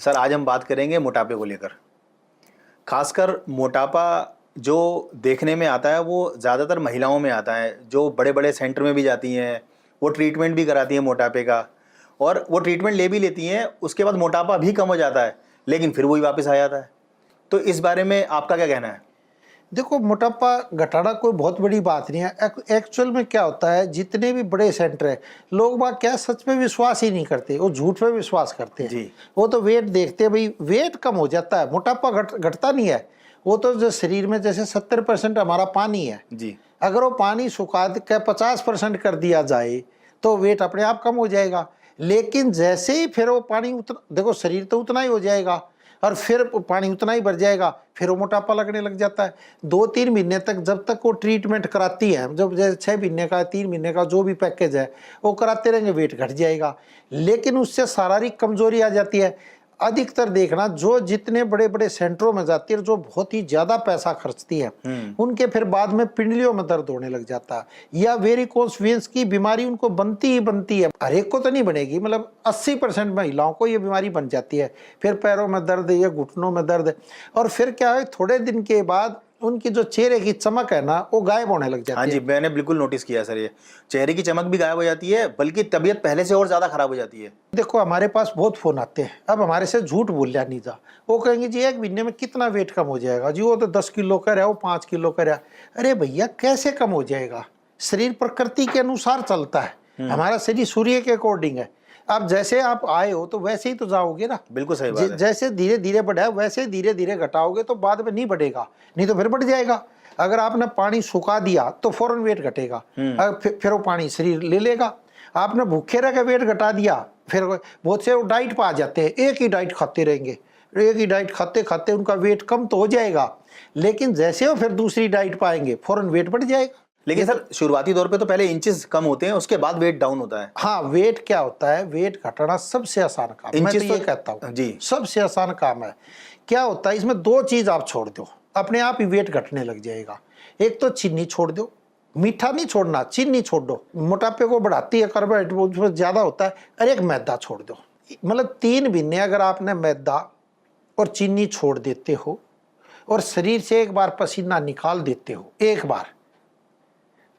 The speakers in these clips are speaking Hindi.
सर आज हम बात करेंगे मोटापे को लेकर। खासकर मोटापा जो देखने में आता है वो ज़्यादातर महिलाओं में आता है, जो बड़े बड़े सेंटर में भी जाती हैं, वो ट्रीटमेंट भी कराती हैं मोटापे का, और वो ट्रीटमेंट ले भी लेती हैं, उसके बाद मोटापा भी कम हो जाता है, लेकिन फिर वही वापस आ जाता है। तो इस बारे में आपका क्या कहना है? देखो, मोटापा घटाना कोई बहुत बड़ी बात नहीं है। एक्चुअल में क्या होता है, जितने भी बड़े सेंटर है, लोग बाग क्या सच में विश्वास ही नहीं करते, वो झूठ पे विश्वास करते हैं जी। वो तो वेट देखते हैं, भाई वेट कम हो जाता है, मोटापा घटता नहीं है। वो तो जो शरीर में जैसे 70% हमारा पानी है जी। अगर वो पानी सुखा के 50% कर दिया जाए तो वेट अपने आप कम हो जाएगा। लेकिन जैसे ही फिर वो पानी देखो, शरीर तो उतना ही हो जाएगा और फिर पानी उतना ही बढ़ जाएगा, फिर वो मोटापा लगने लग जाता है। 2-3 महीने तक जब तक वो ट्रीटमेंट कराती है, जब जैसे 6 महीने का 3 महीने का जो भी पैकेज है वो कराते रहेंगे, वेट घट जाएगा। लेकिन उससे शारीरिक कमजोरी आ जाती है। अधिकतर देखना, जो जितने बड़े बड़े सेंटरों में जाती है, जो बहुत ही ज्यादा पैसा खर्चती है, उनके फिर बाद में पिंडलियों में दर्द होने लग जाता है, या वेरिकोस वेन्स की बीमारी उनको बनती ही बनती है। हर एक को तो नहीं बनेगी, मतलब 80% महिलाओं को ये बीमारी बन जाती है। फिर पैरों में दर्द या घुटनों में दर्द, और फिर क्या है, थोड़े दिन के बाद उनकी जो चेहरे की चमक है ना, वो गायब होने लग जाती है। हाँ जी, मैंने बिल्कुल नोटिस किया सर, ये चेहरे की चमक भी गायब हो जाती है, बल्कि तबीयत पहले से और ज़्यादा खराब हो जाती है। देखो, हमारे पास बहुत फोन आते हैं, अब हमारे से झूठ बोल लिया नहीं जा, वो कहेंगे जी 1 महीने में कितना वेट कम हो जाएगा जी, वो तो 10 किलो का रहा, वो 5 किलो का रहा। अरे भैया, कैसे कम हो जाएगा? शरीर प्रकृति के अनुसार चलता है, हमारा शरीर सूर्य के अकॉर्डिंग है। अब जैसे आप आए हो तो वैसे ही तो जाओगे ना। बिल्कुल सही बात है। जैसे धीरे धीरे बढ़ा है वैसे धीरे धीरे घटाओगे तो बाद में नहीं बढ़ेगा, नहीं तो फिर बढ़ जाएगा। अगर आपने पानी सुखा दिया तो फौरन वेट घटेगा, फिर वो पानी शरीर ले लेगा। आपने भूखे रह के वेट घटा दिया, फिर बहुत से वो डाइट पर आ जाते हैं, एक ही डाइट खाते रहेंगे, एक ही डाइट खाते खाते उनका वेट कम तो हो जाएगा, लेकिन जैसे वो फिर दूसरी डाइट पाएंगे फौरन वेट बढ़ जाएगा। लेकिन सर शुरुआती दौर पे तो पहले इंचेस कम होते हैं, उसके बाद वेट डाउन होता है। हाँ, वेट क्या होता है, वेट घटाना सबसे आसान काम है, मैं तो ये कहता हूँ जी, सबसे आसान काम है। क्या होता है, इसमें 2 चीज आप छोड़ दो, अपने आप ही वेट घटने लग जाएगा। एक तो चीनी छोड़ दो, मीठा नहीं छोड़ना, चीनी छोड़ दो, मोटापे को बढ़ाती है, कार्बोहाइड्रेट ज्यादा होता है। और एक मैदा छोड़ दो। मतलब 3 महीने अगर आपने मैदा और चीनी छोड़ देते हो और शरीर से एक बार पसीना निकाल देते हो एक बार,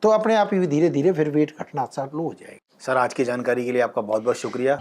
तो अपने आप ही धीरे धीरे फिर वेट घटना चालू हो जाएगा। सर आज की जानकारी के लिए आपका बहुत बहुत शुक्रिया।